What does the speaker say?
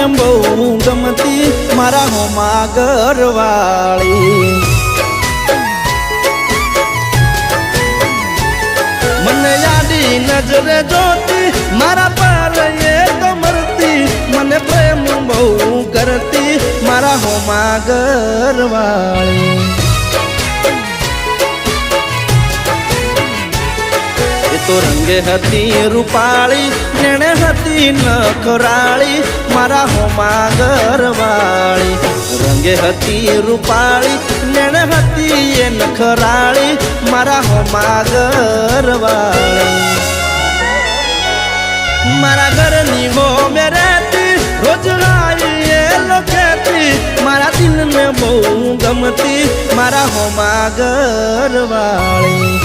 બહુ ગમતી મારા હોમા ઘરવાળી મને યાદી નજરે જોતી મારા પર એ તો મરતી મને પ્રેમ બહુ કરતી મારા હોમા ઘરવાળી તો રંગે હતી રૂપાળી જેણે હતી નખરાળી મારા હોમા ઘરવાળી રંગે હતી રૂપાળી જેણે હતી એ નખરાળી મારા હોમા ઘરવાળી મારા ઘરની હો મે રહેતી રોજ ગાઈ એ લોકેતી મારા દિલને બહુ ગમતી મારા હોમા ઘરવાળી